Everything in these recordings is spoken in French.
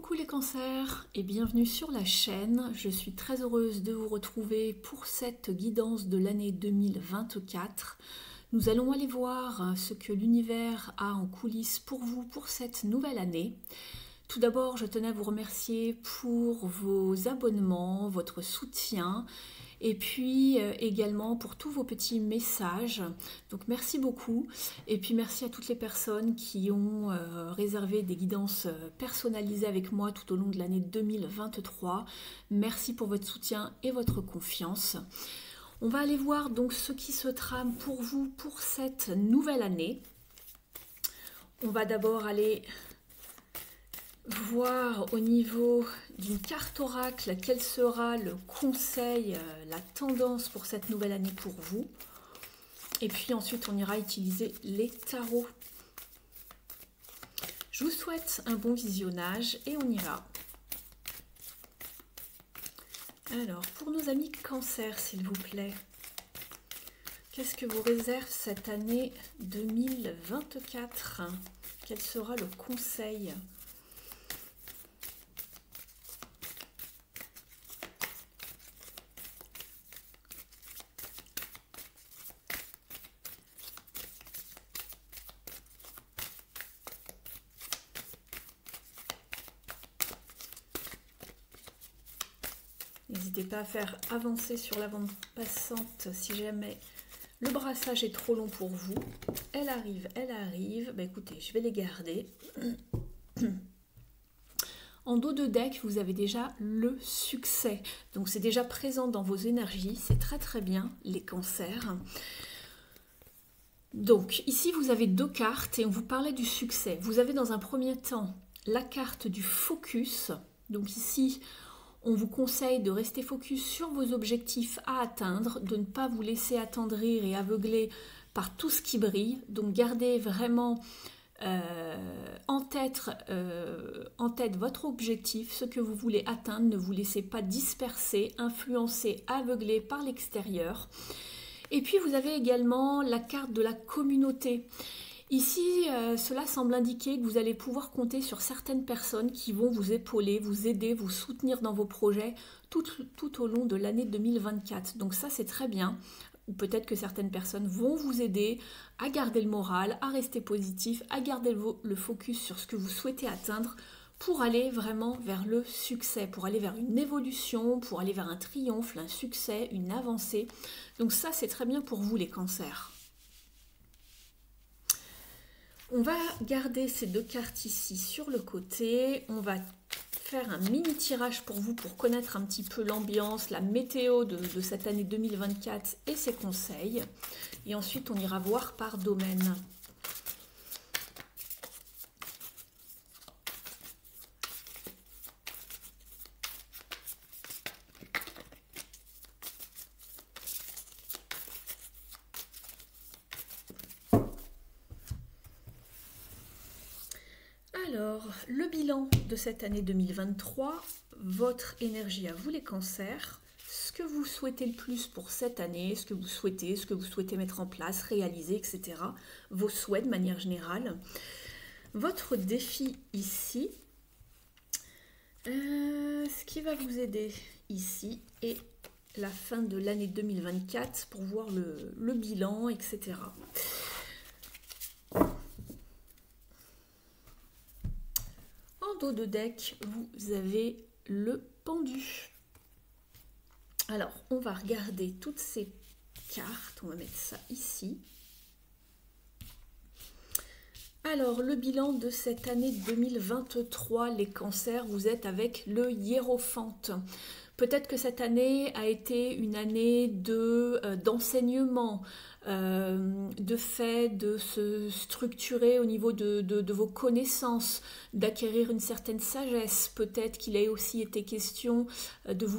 Coucou les cancers et bienvenue sur la chaîne. Je suis très heureuse de vous retrouver pour cette guidance de l'année 2024. Nous allons aller voir ce que l'univers a en coulisses pour vous pour cette nouvelle année. Tout d'abord, je tenais à vous remercier pour vos abonnements, votre soutien et puis également pour tous vos petits messages. Donc merci beaucoup et puis merci à toutes les personnes qui ont réservé des guidances personnalisées avec moi tout au long de l'année 2023. Merci pour votre soutien et votre confiance. On va aller voir donc ce qui se trame pour vous pour cette nouvelle année. On va d'abord aller voir au niveau d'une carte oracle quel sera le conseil, la tendance pour cette nouvelle année pour vous. Et puis ensuite on ira utiliser les tarots. Je vous souhaite un bon visionnage et on y va. Alors pour nos amis cancer s'il vous plaît, qu'est-ce que vous réserve cette année 2024? Quel sera le conseil ? N'hésitez pas à faire avancer sur la bande passante si jamais le brassage est trop long pour vous. Elle arrive, elle arrive. Bah, écoutez, je vais les garder. En dos de deck, vous avez déjà le succès. Donc c'est déjà présent dans vos énergies. C'est très très bien, les cancers. Donc ici, vous avez deux cartes et on vous parlait du succès. Vous avez dans un premier temps la carte du focus. Donc ici, on vous conseille de rester focus sur vos objectifs à atteindre, de ne pas vous laisser attendrir et aveugler par tout ce qui brille. Donc gardez vraiment en tête votre objectif, ce que vous voulez atteindre. Ne vous laissez pas disperser, influencer, aveugler par l'extérieur. Et puis vous avez également la carte de la communauté. Ici, cela semble indiquer que vous allez pouvoir compter sur certaines personnes qui vont vous épauler, vous aider, vous soutenir dans vos projets tout au long de l'année 2024. Donc ça, c'est très bien. Ou peut-être que certaines personnes vont vous aider à garder le moral, à rester positif, à garder le focus sur ce que vous souhaitez atteindre pour aller vraiment vers le succès, pour aller vers une évolution, pour aller vers un triomphe, un succès, une avancée. Donc ça, c'est très bien pour vous les cancers. On va garder ces deux cartes ici sur le côté. On va faire un mini tirage pour vous pour connaître un petit peu l'ambiance, la météo de cette année 2024 et ses conseils. Et ensuite, on ira voir par domaine. Alors, le bilan de cette année 2023, votre énergie à vous les cancers, ce que vous souhaitez le plus pour cette année, ce que vous souhaitez mettre en place, réaliser, etc. Vos souhaits de manière générale. Votre défi ici, ce qui va vous aider ici et la fin de l'année 2024 pour voir le bilan, etc. Dos de deck, vous avez le pendu. Alors, on va regarder toutes ces cartes. On va mettre ça ici. Alors, le bilan de cette année 2023, les cancers, vous êtes avec le hiérophante. Peut-être que cette année a été une année d'enseignement, de fait de se structurer au niveau de vos connaissances, d'acquérir une certaine sagesse. Peut-être qu'il a aussi été question de vous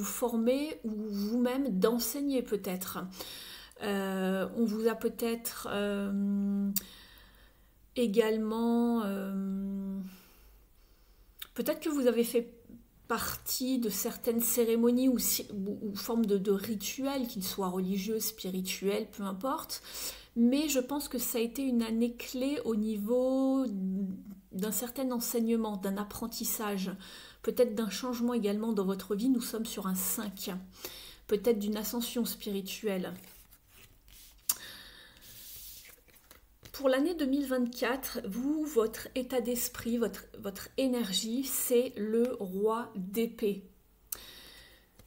former ou vous-même d'enseigner peut-être. On vous a peut-être également... peut-être que vous avez fait partie de certaines cérémonies ou formes de rituels, qu'ils soient religieux, spirituels, peu importe. Mais je pense que ça a été une année clé au niveau d'un certain enseignement, d'un apprentissage, peut-être d'un changement également dans votre vie. Nous sommes sur un 5, peut-être d'une ascension spirituelle. Pour l'année 2024, vous, votre état d'esprit, votre énergie, c'est le roi d'épée.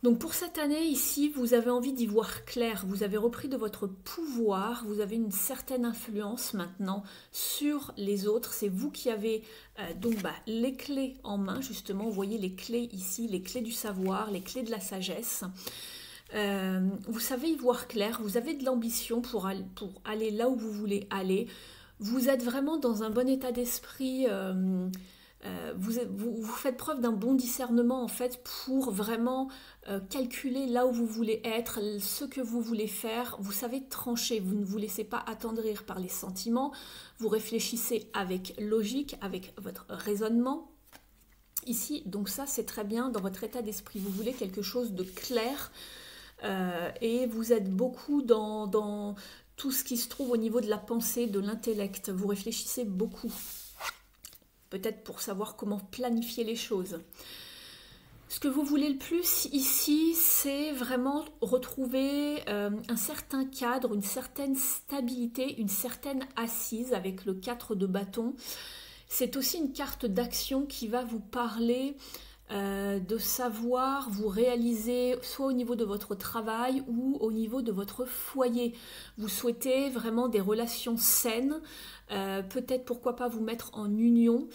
Donc pour cette année ici, vous avez envie d'y voir clair, vous avez repris de votre pouvoir, vous avez une certaine influence maintenant sur les autres. C'est vous qui avez les clés en main, justement. Vous voyez les clés ici, les clés du savoir, les clés de la sagesse. Vous savez y voir clair, vous avez de l'ambition pour aller là où vous voulez aller. Vous êtes vraiment dans un bon état d'esprit. Vous faites preuve d'un bon discernement en fait pour vraiment calculer là où vous voulez être, ce que vous voulez faire. Vous savez trancher, vous ne vous laissez pas attendrir par les sentiments, vous réfléchissez avec logique, avec votre raisonnement. Ici, donc ça c'est très bien dans votre état d'esprit, vous voulez quelque chose de clair et vous êtes beaucoup dans tout ce qui se trouve au niveau de la pensée, de l'intellect, vous réfléchissez beaucoup. Peut-être pour savoir comment planifier les choses. Ce que vous voulez le plus ici, c'est vraiment retrouver un certain cadre, une certaine stabilité, une certaine assise avec le 4 de bâton. C'est aussi une carte d'action qui va vous parler de savoir vous réaliser soit au niveau de votre travail ou au niveau de votre foyer. Vous souhaitez vraiment des relations saines, peut-être pourquoi pas vous mettre en union,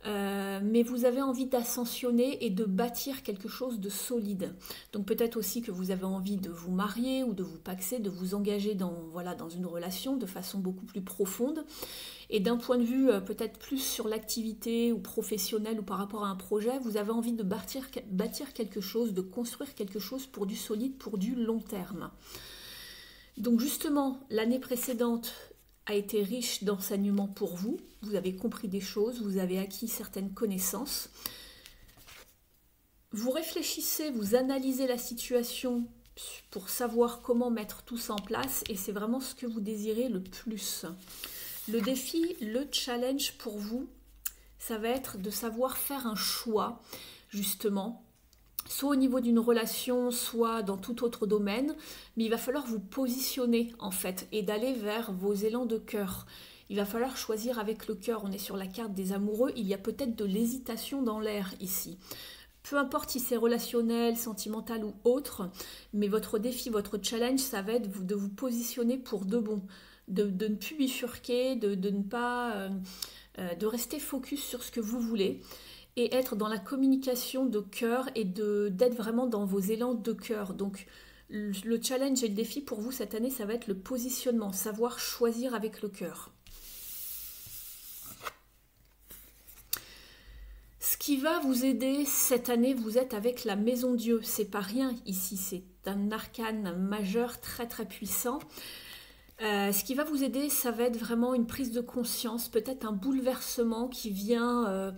mais vous avez envie d'ascensionner et de bâtir quelque chose de solide. Donc peut-être aussi que vous avez envie de vous marier ou de vous paxer, de vous engager dans une relation de façon beaucoup plus profonde. Et d'un point de vue peut-être plus sur l'activité ou professionnelle ou par rapport à un projet, vous avez envie de bâtir quelque chose, de construire quelque chose pour du solide, pour du long terme. Donc justement, l'année précédente a été riche d'enseignements pour vous. Vous avez compris des choses, vous avez acquis certaines connaissances. Vous réfléchissez, vous analysez la situation pour savoir comment mettre tout ça en place et c'est vraiment ce que vous désirez le plus. Le défi, le challenge pour vous, ça va être de savoir faire un choix, justement, soit au niveau d'une relation, soit dans tout autre domaine, mais il va falloir vous positionner, en fait, et d'aller vers vos élans de cœur. Il va falloir choisir avec le cœur. On est sur la carte des amoureux, il y a peut-être de l'hésitation dans l'air ici. Peu importe si c'est relationnel, sentimental ou autre, mais votre défi, votre challenge, ça va être de vous positionner pour de bon. De ne plus bifurquer, de ne pas de rester focus sur ce que vous voulez et être dans la communication de cœur et d'être vraiment dans vos élans de cœur. Donc le challenge et le défi pour vous cette année, ça va être le positionnement, savoir choisir avec le cœur. Ce qui va vous aider cette année, vous êtes avec la Maison Dieu. C'est pas rien ici, c'est un arcane majeur très très puissant. Ce qui va vous aider, ça va être vraiment une prise de conscience, peut-être un bouleversement qui vient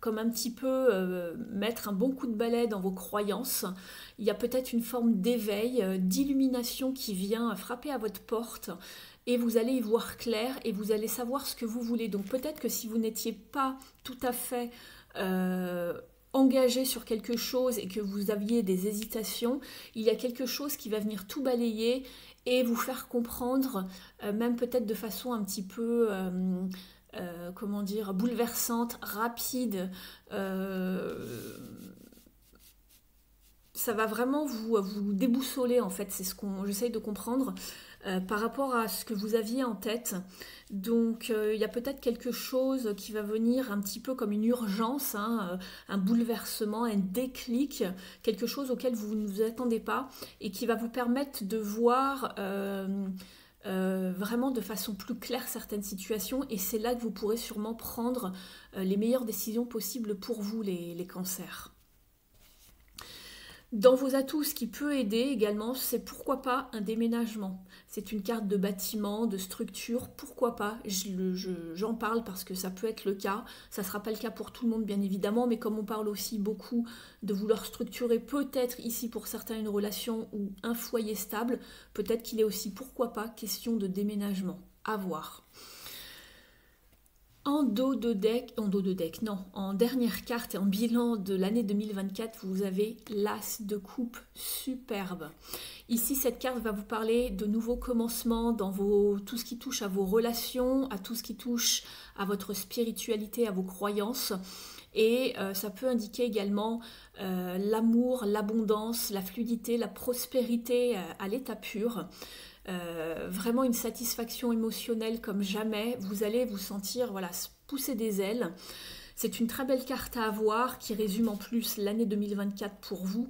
comme un petit peu mettre un bon coup de balai dans vos croyances. Il y a peut-être une forme d'éveil, d'illumination qui vient frapper à votre porte et vous allez y voir clair et vous allez savoir ce que vous voulez. Donc peut-être que si vous n'étiez pas tout à fait engagé sur quelque chose et que vous aviez des hésitations, il y a quelque chose qui va venir tout balayer et vous faire comprendre, même peut-être de façon un petit peu, comment dire, bouleversante, rapide. Ça va vraiment vous déboussoler en fait, c'est ce qu'on j'essaye de comprendre par rapport à ce que vous aviez en tête. Donc il y a peut-être quelque chose qui va venir un petit peu comme une urgence, hein, un bouleversement, un déclic, quelque chose auquel vous ne vous attendez pas et qui va vous permettre de voir vraiment de façon plus claire certaines situations et c'est là que vous pourrez sûrement prendre les meilleures décisions possibles pour vous les cancers. Dans vos atouts, ce qui peut aider également, c'est pourquoi pas un déménagement. C'est une carte de bâtiment, de structure, pourquoi pas. J'en parle parce que ça peut être le cas. Ça ne sera pas le cas pour tout le monde bien évidemment, mais comme on parle aussi beaucoup de vouloir structurer peut-être ici pour certains une relation ou un foyer stable, peut-être qu'il est aussi pourquoi pas question de déménagement. À voir. En en dernière carte et en bilan de l'année 2024, vous avez l'As de coupe, superbe. Ici, cette carte va vous parler de nouveaux commencements dans tout ce qui touche à vos relations, à tout ce qui touche à votre spiritualité, à vos croyances. Et ça peut indiquer également l'amour, l'abondance, la fluidité, la prospérité à l'état pur. Vraiment une satisfaction émotionnelle comme jamais. Vous allez vous sentir voilà, pousser des ailes. C'est une très belle carte à avoir qui résume en plus l'année 2024 pour vous.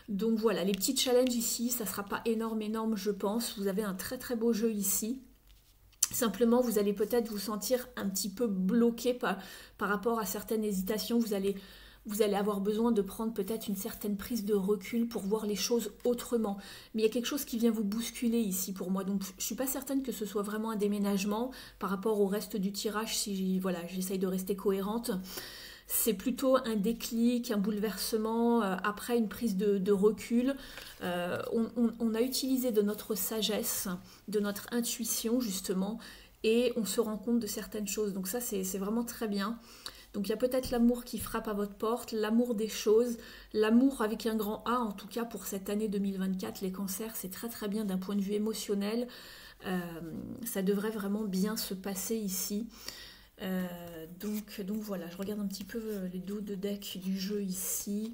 Donc voilà, les petits challenges ici, ça ne sera pas énorme je pense. Vous avez un très beau jeu ici. Simplement, vous allez peut-être vous sentir un petit peu bloqué par rapport à certaines hésitations. Vous allez avoir besoin de prendre peut-être une certaine prise de recul pour voir les choses autrement. Mais il y a quelque chose qui vient vous bousculer ici pour moi. Donc je ne suis pas certaine que ce soit vraiment un déménagement par rapport au reste du tirage si voilà, j'essaye de rester cohérente. C'est plutôt un déclic, un bouleversement, après une prise de recul. On a utilisé de notre sagesse, de notre intuition justement, et on se rend compte de certaines choses. Donc ça, c'est vraiment très bien. Donc il y a peut-être l'amour qui frappe à votre porte, l'amour des choses, l'amour avec un grand A, en tout cas pour cette année 2024, les cancers, c'est très bien d'un point de vue émotionnel. Ça devrait vraiment bien se passer ici. Donc voilà, je regarde un petit peu les dos de deck du jeu ici.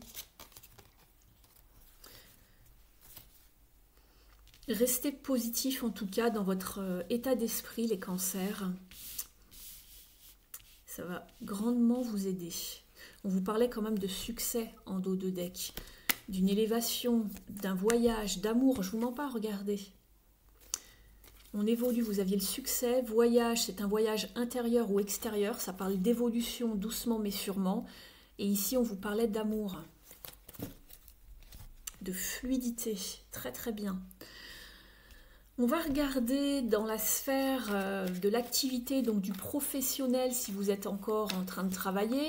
Restez positif en tout cas dans votre état d'esprit, les cancers. Ça va grandement vous aider. On vous parlait quand même de succès en dos de deck, d'une élévation, d'un voyage, d'amour. Je vous mens pas, regardez. On évolue, vous aviez le succès, voyage, c'est un voyage intérieur ou extérieur, ça parle d'évolution doucement mais sûrement. Et ici, on vous parlait d'amour, de fluidité, très bien. On va regarder dans la sphère de l'activité, donc du professionnel, si vous êtes encore en train de travailler.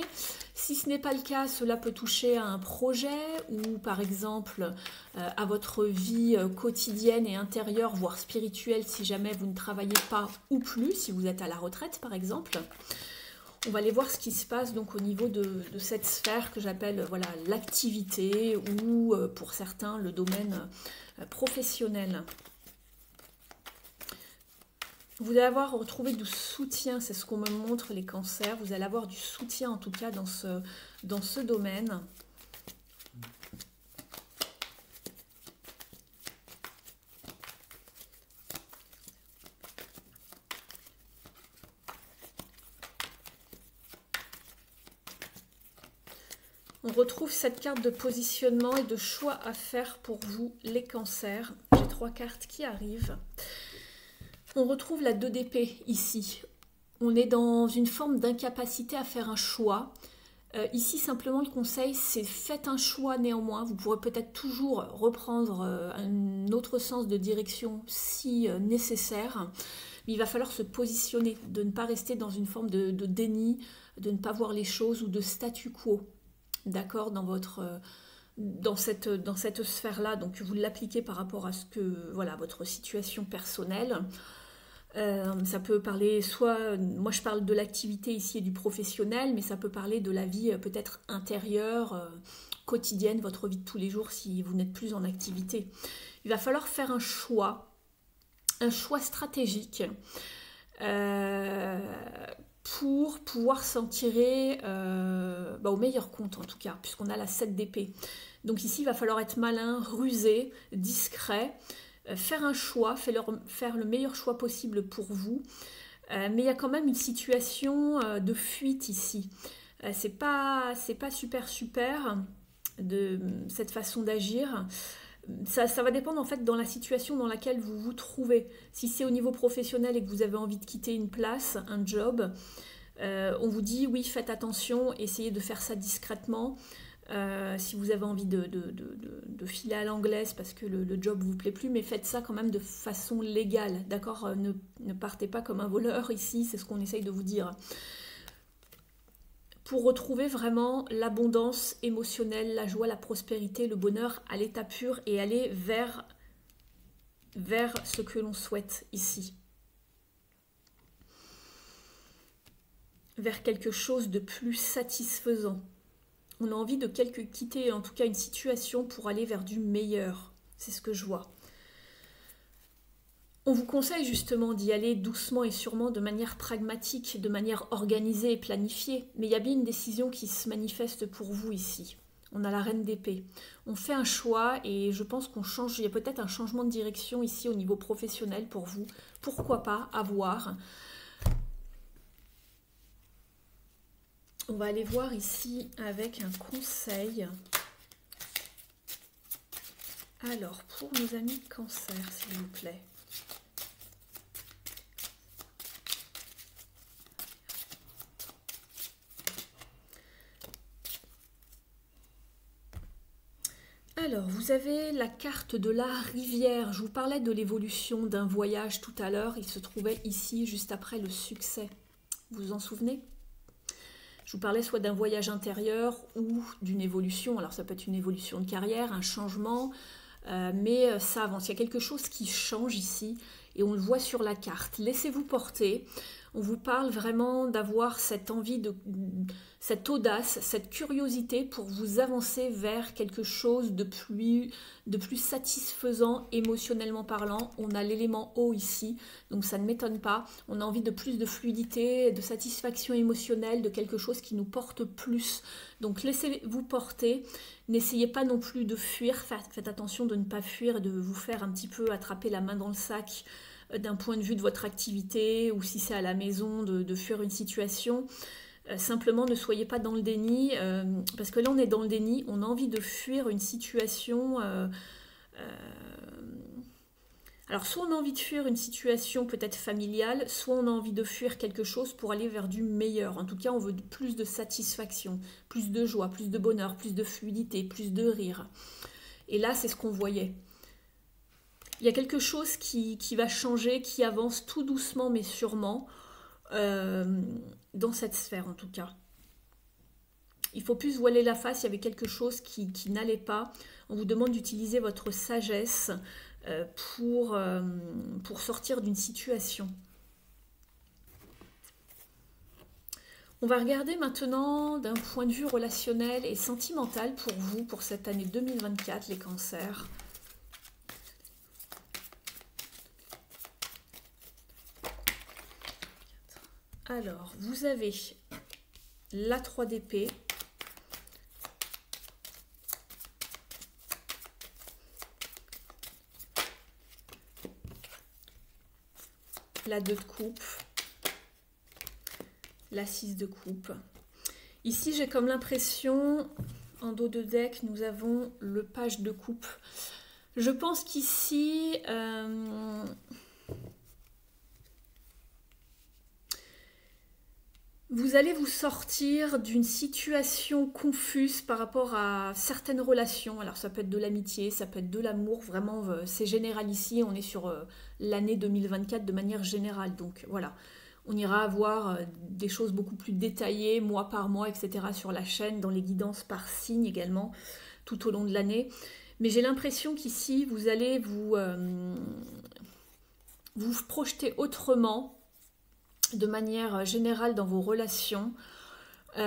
Si ce n'est pas le cas, cela peut toucher à un projet ou par exemple à votre vie quotidienne et intérieure, voire spirituelle, si jamais vous ne travaillez pas ou plus, si vous êtes à la retraite par exemple. On va aller voir ce qui se passe donc au niveau de cette sphère que j'appelle voilà, l'activité ou pour certains le domaine professionnel. Vous allez avoir retrouvé du soutien, c'est ce qu'on me montre les cancers. Vous allez avoir du soutien en tout cas dans ce domaine. On retrouve cette carte de positionnement et de choix à faire pour vous les cancers. J'ai 3 cartes qui arrivent. On retrouve la 2 d'épée ici. On est dans une forme d'incapacité à faire un choix. Ici, simplement, le conseil, c'est faites un choix néanmoins. Vous pourrez peut-être toujours reprendre un autre sens de direction si nécessaire. Mais il va falloir se positionner, de ne pas rester dans une forme de déni, de ne pas voir les choses ou de statu quo. D'accord, dans cette sphère-là. Donc, vous l'appliquez par rapport à votre situation personnelle. Ça peut parler moi je parle de l'activité ici et du professionnel, mais ça peut parler de la vie peut-être intérieure, quotidienne, votre vie de tous les jours si vous n'êtes plus en activité. Il va falloir faire un choix stratégique pour pouvoir s'en tirer au meilleur compte en tout cas, puisqu'on a la 7 d'épée. Donc ici il va falloir être malin, rusé, discret, faire un choix, faire le meilleur choix possible pour vous. Mais il y a quand même une situation de fuite ici. C'est pas super de cette façon d'agir. Ça va dépendre en fait dans la situation dans laquelle vous vous trouvez. Si c'est au niveau professionnel et que vous avez envie de quitter une place, un job, on vous dit oui, faites attention, essayez de faire ça discrètement. Si vous avez envie de filer à l'anglaise parce que le job vous plaît plus, mais faites ça quand même de façon légale, d'accord, ne partez pas comme un voleur ici, c'est ce qu'on essaye de vous dire. Pour retrouver vraiment l'abondance émotionnelle, la joie, la prospérité, le bonheur à l'état pur et aller vers ce que l'on souhaite ici. vers quelque chose de plus satisfaisant. On a envie de quitter en tout cas une situation pour aller vers du meilleur. C'est ce que je vois. On vous conseille justement d'y aller doucement et sûrement, de manière pragmatique, de manière organisée et planifiée. Mais il y a bien une décision qui se manifeste pour vous ici. On a la reine d'épée. On fait un choix et je pense qu'on change. Il y a peut-être un changement de direction ici au niveau professionnel pour vous. Pourquoi pas, à voir. On va aller voir ici avec un conseil. Alors, pour nos amis Cancer, s'il vous plaît. Alors, vous avez la carte de la rivière. Je vous parlais de l'évolution d'un voyage tout à l'heure. Il se trouvait ici, juste après le succès. Vous vous en souvenez? Je vous parlais soit d'un voyage intérieur ou d'une évolution. Alors, ça peut être une évolution de carrière, un changement, mais ça avance. Il y a quelque chose qui change ici et on le voit sur la carte. Laissez-vous porter. On vous parle vraiment d'avoir cette envie, cette audace, cette curiosité pour vous avancer vers quelque chose de plus satisfaisant émotionnellement parlant. On a l'élément eau ici, donc ça ne m'étonne pas. On a envie de plus de fluidité, de satisfaction émotionnelle, de quelque chose qui nous porte plus. Donc laissez-vous porter. N'essayez pas non plus de fuir. Faites attention de ne pas fuir et de vous faire un petit peu attraper la main dans le sac d'un point de vue de votre activité ou si c'est à la maison de fuir une situation. Simplement ne soyez pas dans le déni parce que là on est dans le déni, on a envie de fuir une situation. Alors soit on a envie de fuir une situation peut-être familiale, soit on a envie de fuir quelque chose pour aller vers du meilleur. En tout cas on veut plus de satisfaction, plus de joie, plus de bonheur, plus de fluidité, plus de rire. Et là c'est ce qu'on voyait. Il y a quelque chose qui va changer, qui avance tout doucement mais sûrement dans cette sphère en tout cas. Il faut plus se voiler la face, il y avait quelque chose qui n'allait pas. On vous demande d'utiliser votre sagesse pour sortir d'une situation. On va regarder maintenant d'un point de vue relationnel et sentimental pour vous, pour cette année 2024, les cancers. Alors, vous avez la 3 d'épée, la 2 de coupe, la 6 de coupe. Ici, j'ai comme l'impression, en dos de deck, nous avons le page de coupe. Je pense qu'ici... vous allez vous sortir d'une situation confuse par rapport à certaines relations. Alors ça peut être de l'amitié, ça peut être de l'amour. Vraiment, c'est général ici. On est sur l'année 2024 de manière générale. Donc voilà, on ira avoir des choses beaucoup plus détaillées, mois par mois, etc. sur la chaîne, dans les guidances par signe également, tout au long de l'année. Mais j'ai l'impression qu'ici, vous allez vous projeter autrement, de manière générale dans vos relations. Il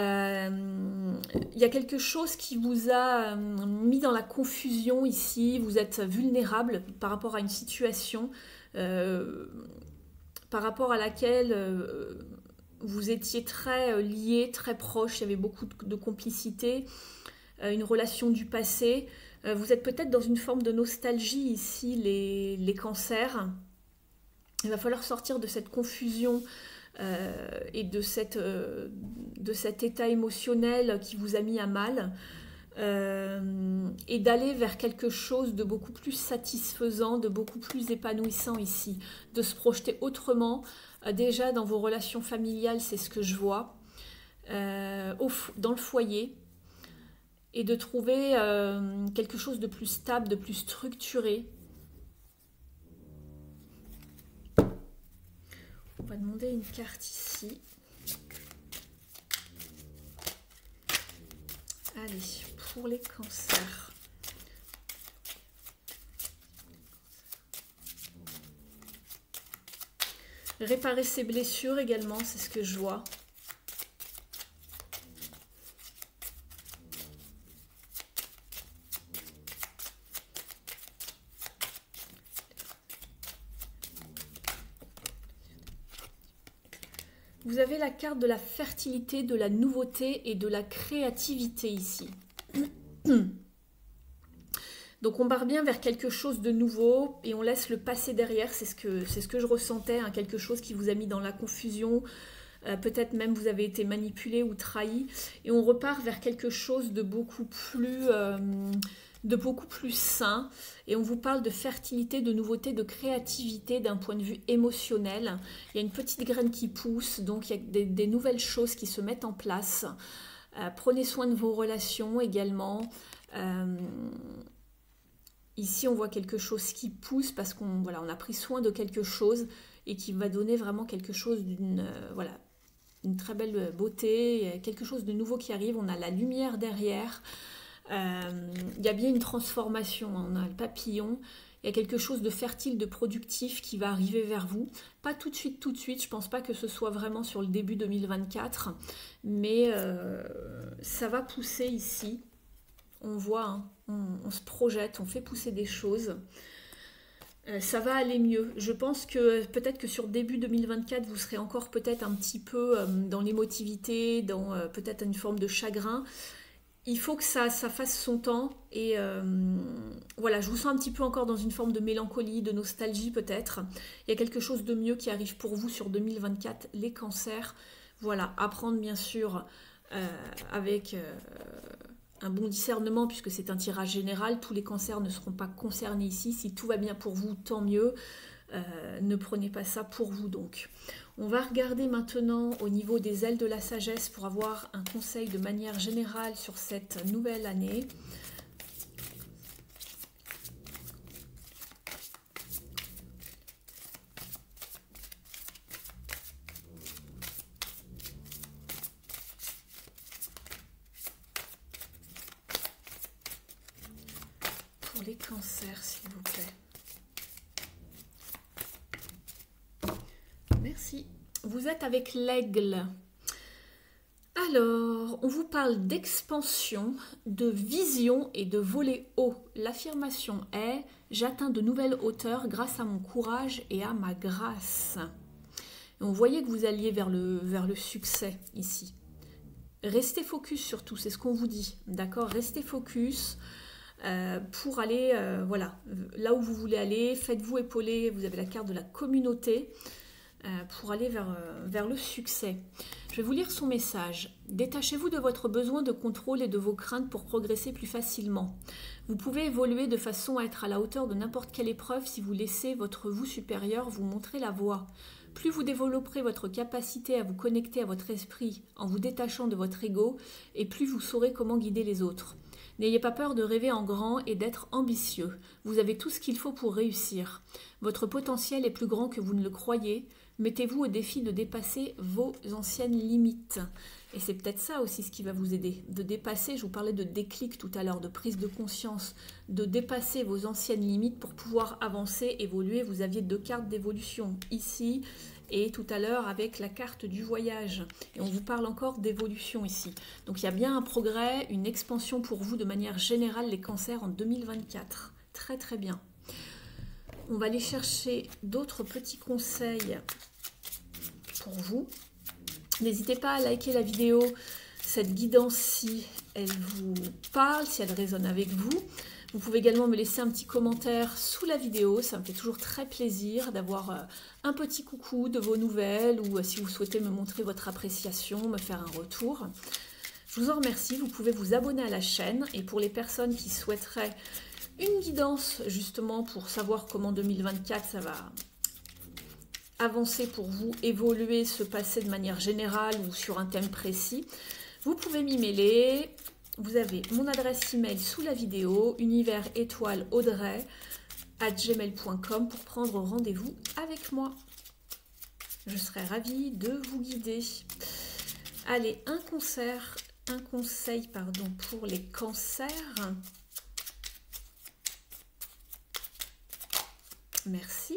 y a quelque chose qui vous a mis dans la confusion ici. Vous êtes vulnérable par rapport à une situation par rapport à laquelle vous étiez très liés, très proches. Il y avait beaucoup de complicité, une relation du passé. Vous êtes peut-être dans une forme de nostalgie ici, les cancers. Il va falloir sortir de cette confusion et de cet état émotionnel qui vous a mis à mal et d'aller vers quelque chose de beaucoup plus satisfaisant, de beaucoup plus épanouissant ici, de se projeter autrement. Déjà dans vos relations familiales, c'est ce que je vois, dans le foyer, et de trouver quelque chose de plus stable, de plus structuré. On va demander une carte ici. Allez, pour les cancers. Réparer ses blessures également, c'est ce que je vois. Vous avez la carte de la fertilité, de la nouveauté et de la créativité ici. Donc on part bien vers quelque chose de nouveau et on laisse le passé derrière. C'est ce que je ressentais, hein, quelque chose qui vous a mis dans la confusion. Peut-être même vous avez été manipulé ou trahi. Et on repart vers quelque chose de beaucoup plus sain. Et on vous parle de fertilité, de nouveauté, de créativité d'un point de vue émotionnel. Il y a une petite graine qui pousse, donc il y a des nouvelles choses qui se mettent en place. Prenez soin de vos relations également. Ici, on voit quelque chose qui pousse parce qu'on on a pris soin de quelque chose et qui va donner vraiment quelque chose d'une une très belle beauté, quelque chose de nouveau qui arrive. On a la lumière derrière. Il y a bien une transformation. On a le papillon. Il y a quelque chose de fertile, de productif qui va arriver vers vous. Pas tout de suite. Je ne pense pas que ce soit vraiment sur le début 2024. Mais ça va pousser ici. On voit, hein, on se projette, on fait pousser des choses. Ça va aller mieux. Je pense que peut-être que sur début 2024, vous serez encore peut-être un petit peu dans l'émotivité, dans peut-être une forme de chagrin. Il faut que ça fasse son temps. Et voilà, je vous sens un petit peu encore dans une forme de mélancolie, de nostalgie peut-être. Il y a quelque chose de mieux qui arrive pour vous sur 2024, les cancers. Voilà, apprendre bien sûr avec... un bon discernement puisque c'est un tirage général, tous les cancers ne seront pas concernés ici, si tout va bien pour vous, tant mieux, ne prenez pas ça pour vous donc. On va regarder maintenant au niveau des ailes de la sagesse pour avoir un conseil de manière générale sur cette nouvelle année. Les cancers, s'il vous plaît. Merci. Vous êtes avec l'aigle. Alors, on vous parle d'expansion, de vision et de voler haut. L'affirmation est « J'atteins de nouvelles hauteurs grâce à mon courage et à ma grâce ». Et on voyait que vous alliez vers le succès ici. Restez focus surtout, c'est ce qu'on vous dit. D'accord? Restez focus. Pour aller là où vous voulez aller, faites-vous épauler, vous avez la carte de la communauté pour aller vers le succès. Je vais vous lire son message. Détachez-vous de votre besoin de contrôle et de vos craintes pour progresser plus facilement. Vous pouvez évoluer de façon à être à la hauteur de n'importe quelle épreuve si vous laissez votre vous supérieur vous montrer la voie. Plus vous développerez votre capacité à vous connecter à votre esprit en vous détachant de votre ego, et plus vous saurez comment guider les autres. N'ayez pas peur de rêver en grand et d'être ambitieux. Vous avez tout ce qu'il faut pour réussir. Votre potentiel est plus grand que vous ne le croyez. Mettez-vous au défi de dépasser vos anciennes limites. Et c'est peut-être ça aussi ce qui va vous aider. De dépasser, je vous parlais de déclic tout à l'heure, de prise de conscience, de dépasser vos anciennes limites pour pouvoir avancer, évoluer. Vous aviez 2 cartes d'évolution ici et tout à l'heure avec la carte du voyage. Et on vous parle encore d'évolution ici. Donc il y a bien un progrès, une expansion pour vous de manière générale, les cancers en 2024. Très très bien. On va aller chercher d'autres petits conseils pour vous. N'hésitez pas à liker la vidéo, cette guidance si elle vous parle, si elle résonne avec vous. Vous pouvez également me laisser un petit commentaire sous la vidéo, ça me fait toujours très plaisir d'avoir un petit coucou de vos nouvelles ou si vous souhaitez me montrer votre appréciation, me faire un retour. Je vous en remercie, vous pouvez vous abonner à la chaîne et pour les personnes qui souhaiteraient une guidance justement pour savoir comment 2024 ça va avancer pour vous, évoluer, se passer de manière générale ou sur un thème précis, vous pouvez m'y mêler. Vous avez mon adresse email sous la vidéo, univers-audrey@gmail.com pour prendre rendez-vous avec moi. Je serai ravie de vous guider. Allez, un conseil pour les cancers. Merci.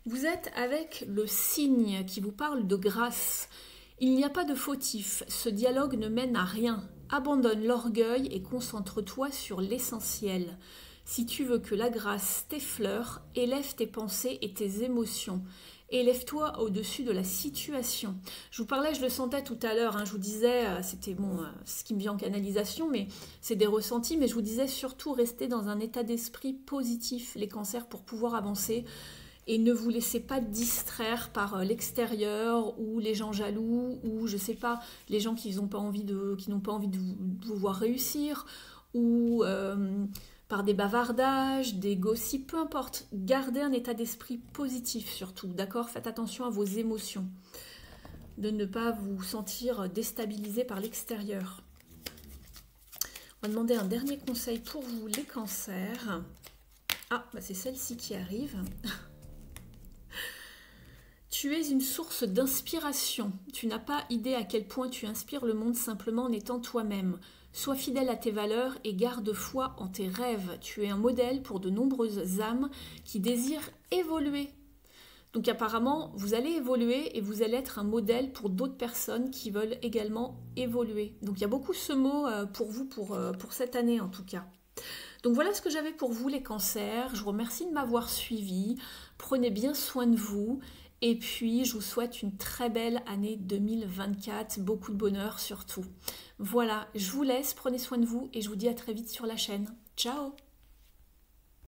Vous êtes avec le cygne qui vous parle de grâce. Il n'y a pas de fautif, ce dialogue ne mène à rien. Abandonne l'orgueil et concentre-toi sur l'essentiel. Si tu veux que la grâce t'effleure, élève tes pensées et tes émotions. Élève-toi au-dessus de la situation. Je vous parlais, je le sentais tout à l'heure, hein, je vous disais, c'était bon, ce qui me vient en canalisation, mais c'est des ressentis, mais je vous disais surtout restez dans un état d'esprit positif, les cancers, pour pouvoir avancer. Et ne vous laissez pas distraire par l'extérieur ou les gens jaloux ou je sais pas, les gens qui n'ont pas envie de vous voir réussir ou par des bavardages, des gossips, peu importe. Gardez un état d'esprit positif surtout, d'accord? Faites attention à vos émotions, de ne pas vous sentir déstabilisé par l'extérieur. On va demander un dernier conseil pour vous, les cancers. Ah, bah c'est celle-ci qui arrive. Tu es une source d'inspiration. Tu n'as pas idée à quel point tu inspires le monde simplement en étant toi-même. Sois fidèle à tes valeurs et garde foi en tes rêves. Tu es un modèle pour de nombreuses âmes qui désirent évoluer. Donc apparemment, vous allez évoluer et vous allez être un modèle pour d'autres personnes qui veulent également évoluer. Donc il y a beaucoup ce mot pour vous, pour cette année en tout cas. Donc voilà ce que j'avais pour vous les cancers. Je vous remercie de m'avoir suivi. Prenez bien soin de vous. Et puis, je vous souhaite une très belle année 2024, beaucoup de bonheur surtout. Voilà, je vous laisse, prenez soin de vous et je vous dis à très vite sur la chaîne. Ciao!